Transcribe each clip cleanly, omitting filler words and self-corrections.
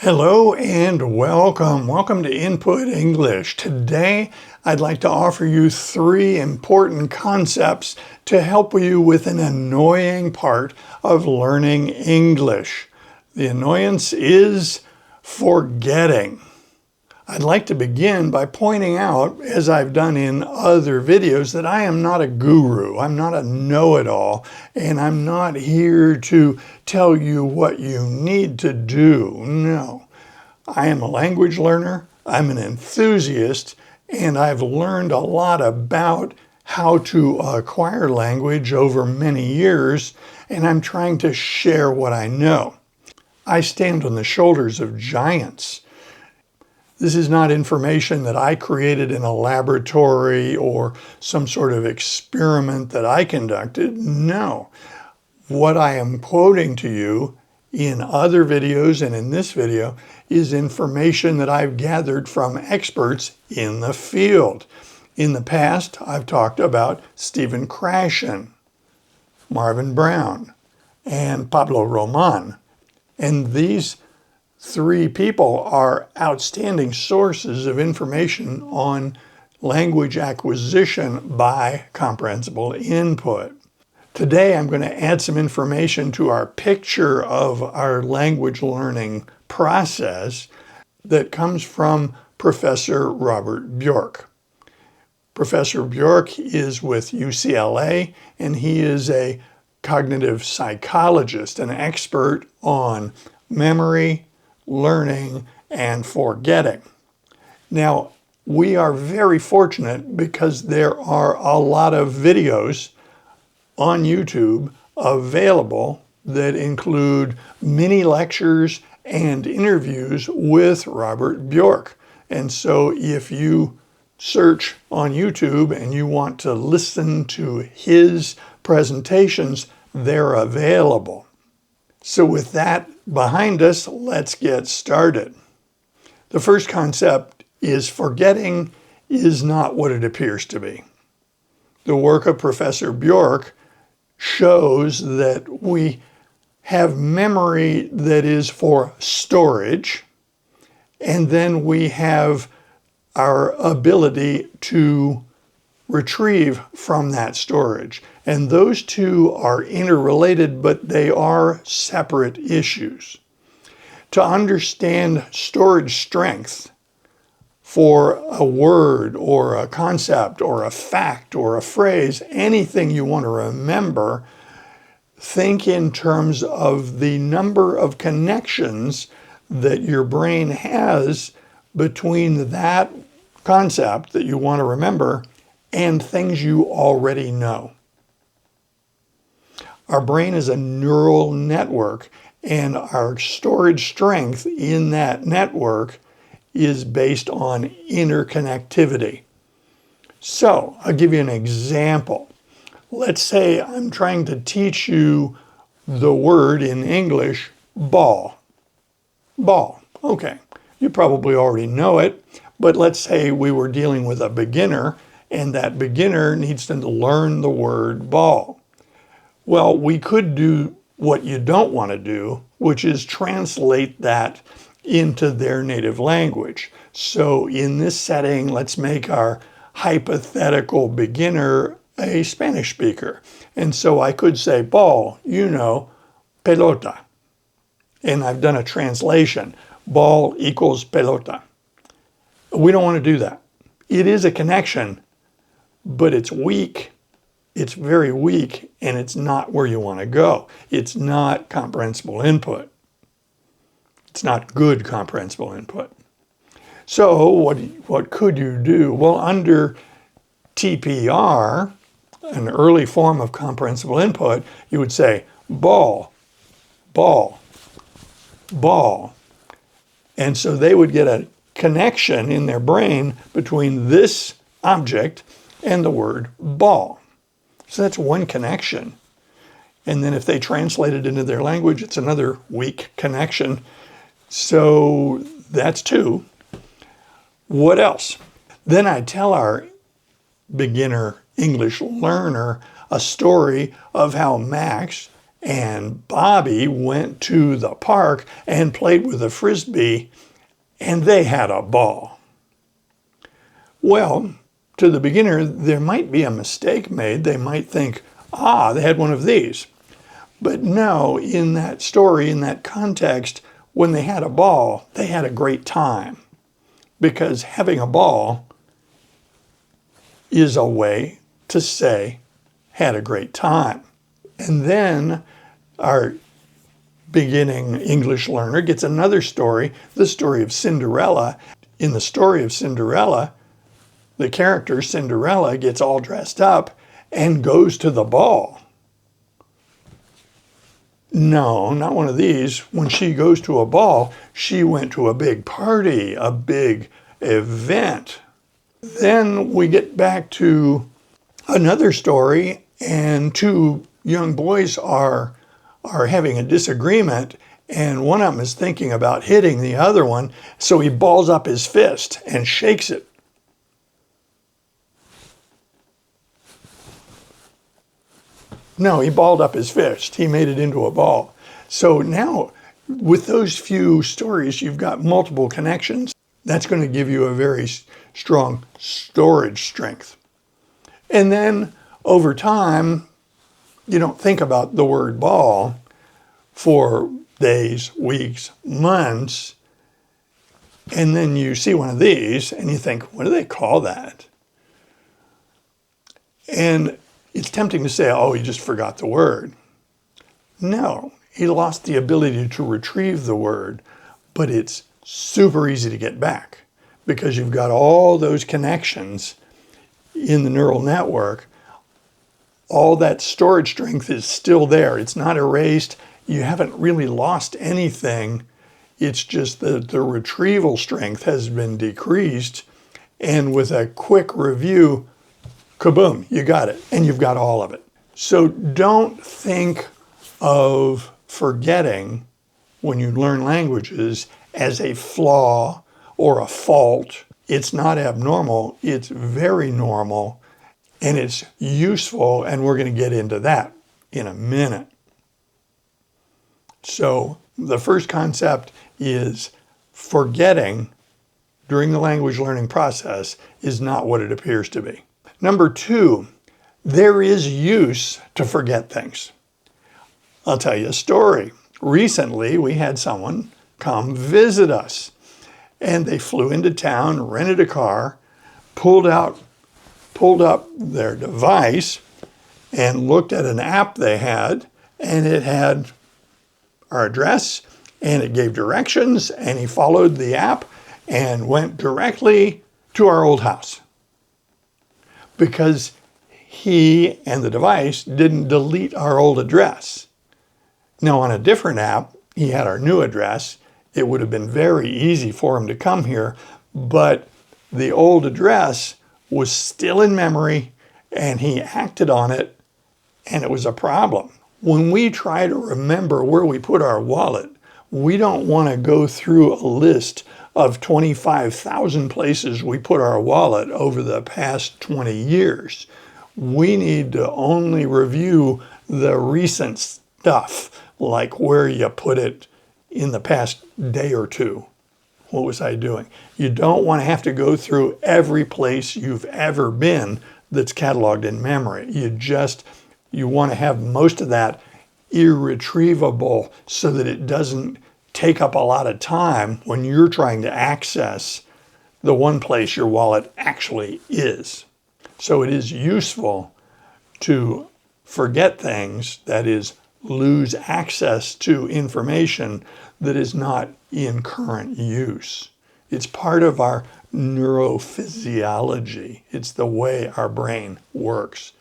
Hello and welcome. Welcome to Input English. Today, I'd like to offer you 3 important concepts to help you with an annoying part of learning English. The annoyance is forgetting. I'd like to begin by pointing out, as I've done in other videos, that I am not a guru. I'm not a know-it-all, and I'm not here to tell you what you need to do. No. I am a language learner, I'm an enthusiast, and I've learned a lot about how to acquire language over many years, and I'm trying to share what I know. I stand on the shoulders of giants. This is not information that I created in a laboratory or some sort of experiment that I conducted. No. What I am quoting to you in other videos and in this video is information that I've gathered from experts in the field. In the past, I've talked about Stephen Krashen, Marvin Brown, and Pablo Roman. And these 3 people are outstanding sources of information on language acquisition by comprehensible input. Today, I'm going to add some information to our picture of our language learning process that comes from Professor Robert Bjork. Professor Bjork is with UCLA, and he is a cognitive psychologist, an expert on memory, learning, and forgetting. Now, we are very fortunate because there are a lot of videos on YouTube available that include mini lectures and interviews with Robert Bjork. And so if you search on YouTube and you want to listen to his presentations, they're available. So with that behind us, let's get started. The first concept is forgetting is not what it appears to be. The work of Professor Bjork shows that we have memory that is for storage, and then we have our ability to retrieve from that storage. And those two are interrelated, but they are separate issues. To understand storage strength for a word or a concept or a fact or a phrase, anything you want to remember, think in terms of the number of connections that your brain has between that concept that you want to remember and things you already know. Our brain is a neural network, and our storage strength in that network is based on interconnectivity. So, I'll give you an example. Let's say I'm trying to teach you the word in English, ball. Ball. Okay, you probably already know it, but let's say we were dealing with a beginner, and that beginner needs to learn the word ball. Well, we could do what you don't want to do, which is translate that into their native language. So in this setting, let's make our hypothetical beginner a Spanish speaker. And so I could say ball, pelota. And I've done a translation. Ball equals pelota. We don't want to do that. It is a connection, but it's weak. It's very weak, and it's not where you want to go. It's not comprehensible input. It's not good comprehensible input. So what could you do? Well, under TPR, an early form of comprehensible input, you would say ball, ball, ball. And so they would get a connection in their brain between this object and the word ball. So that's one connection. And then if they translate it into their language, it's another weak connection. So that's 2. What else? Then I tell our beginner English learner a story of how Max and Bobby went to the park and played with a frisbee, and they had a ball. Well, to the beginner, there might be a mistake made. They might think, they had one of these. But no, in that story, in that context, when they had a ball, they had a great time. Because having a ball is a way to say, had a great time. And then our beginning English learner gets another story, the story of Cinderella. In the story of Cinderella, the character Cinderella gets all dressed up and goes to the ball. No, not one of these. When she goes to a ball, she went to a big party, a big event. Then we get back to another story, and two young boys are having a disagreement, and one of them is thinking about hitting the other one, so he balls up his fist and shakes it. No, he balled up his fist. He made it into a ball. So now, with those few stories, you've got multiple connections. That's going to give you a very strong storage strength. And then, over time, you don't think about the word ball for days, weeks, months, and then you see one of these, and you think, what do they call that? And it's tempting to say, he just forgot the word. No, he lost the ability to retrieve the word, but it's super easy to get back because you've got all those connections in the neural network. All that storage strength is still there. It's not erased. You haven't really lost anything. It's just that the retrieval strength has been decreased. And with a quick review, kaboom, you got it. And you've got all of it. So don't think of forgetting when you learn languages as a flaw or a fault. It's not abnormal. It's very normal. And it's useful. And we're going to get into that in a minute. So the first concept is forgetting during the language learning process is not what it appears to be. Number two, there is use to forget things. I'll tell you a story. Recently, we had someone come visit us, and they flew into town, rented a car, pulled up their device, and looked at an app they had, and it had our address, and it gave directions, and he followed the app and went directly to our old house. Because he and the device didn't delete our old address. Now, on a different app, he had our new address. It would have been very easy for him to come here, but the old address was still in memory, and he acted on it, and it was a problem. When we try to remember where we put our wallet, we don't want to go through a list of 25,000 places we put our wallet over the past 20 years. We need to only review the recent stuff, like where you put it in the past day or two. What was I doing? You don't want to have to go through every place you've ever been that's cataloged in memory. You want to have most of that irretrievable so that it doesn't take up a lot of time when you're trying to access the one place your wallet actually is. So it is useful to forget things, that is, lose access to information that is not in current use. It's part of our neurophysiology. It's the way our brain works.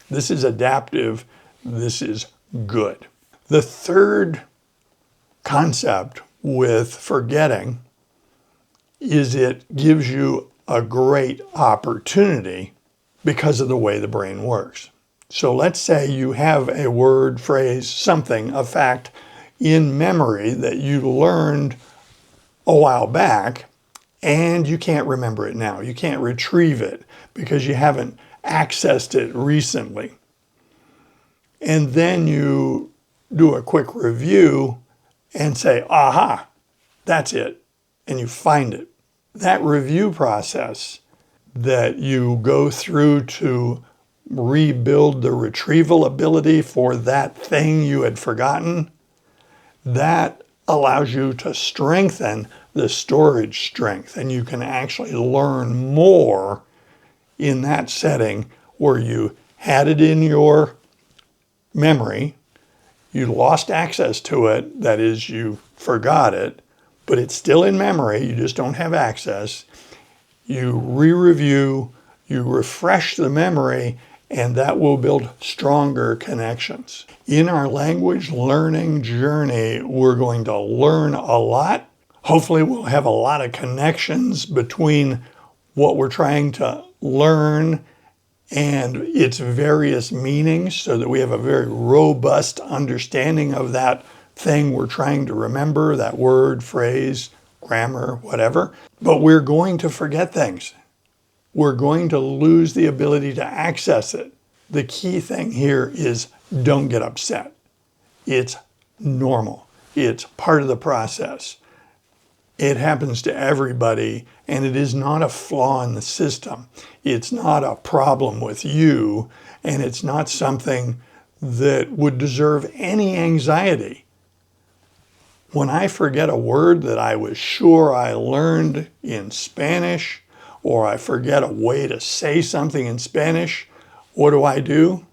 This is adaptive. This is good. The third concept with forgetting is it gives you a great opportunity because of the way the brain works. So let's say you have a word, phrase, something, a fact in memory that you learned a while back, and you can't remember it now. You can't retrieve it because you haven't accessed it recently. And then you do a quick review and say, aha, that's it, and you find it. That review process that you go through to rebuild the retrieval ability for that thing you had forgotten, that allows you to strengthen the storage strength, and you can actually learn more in that setting where you had it in your memory, you lost access to it, that is, you forgot it, but it's still in memory, you just don't have access. You re-review, you refresh the memory, and that will build stronger connections. In our language learning journey, we're going to learn a lot. Hopefully we'll have a lot of connections between what we're trying to learn and its various meanings so that we have a very robust understanding of that thing we're trying to remember, that word, phrase, grammar, whatever. But we're going to forget things. We're going to lose the ability to access it. The key thing here is don't get upset. It's normal. It's part of the process. It happens to everybody, and it is not a flaw in the system. It's not a problem with you, and it's not something that would deserve any anxiety. When I forget a word that I was sure I learned in Spanish, or I forget a way to say something in Spanish, what do?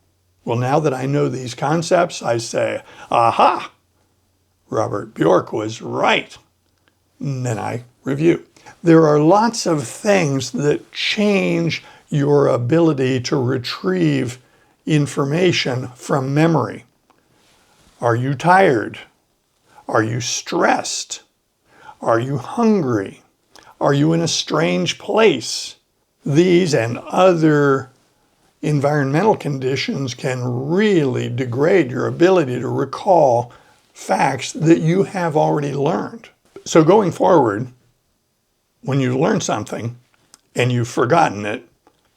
Well, now that I know these concepts, I say, aha, Robert Bjork was right. And then I review. There are lots of things that change your ability to retrieve information from memory. Are you tired? Are you stressed? Are you hungry? Are you in a strange place? These and other environmental conditions can really degrade your ability to recall facts that you have already learned. So going forward, when you learn something and you've forgotten it,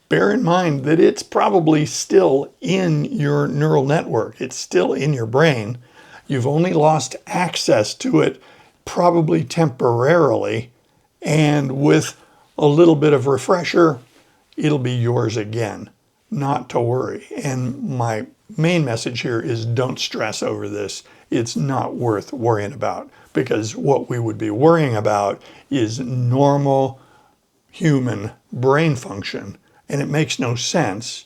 bear in mind that it's probably still in your neural network. It's still in your brain. You've only lost access to it probably temporarily, and with a little bit of refresher, it'll be yours again. Not to worry. And my main message here is don't stress over this. It's not worth worrying about, because what we would be worrying about is normal human brain function, and it makes no sense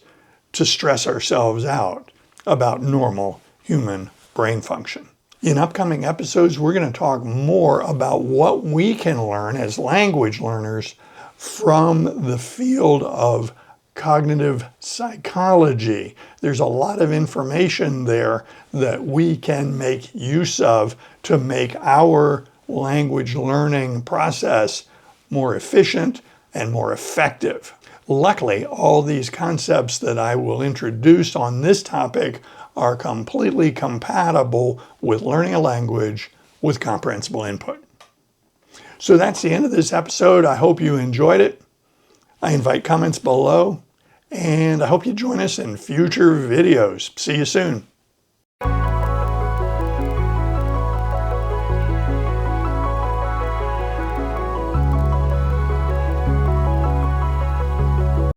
to stress ourselves out about normal human brain function. In upcoming episodes, we're going to talk more about what we can learn as language learners from the field of cognitive psychology. There's a lot of information there that we can make use of to make our language learning process more efficient and more effective. Luckily, all these concepts that I will introduce on this topic are completely compatible with learning a language with comprehensible input. So that's the end of this episode. I hope you enjoyed it. I invite comments below, and I hope you join us in future videos. See you soon.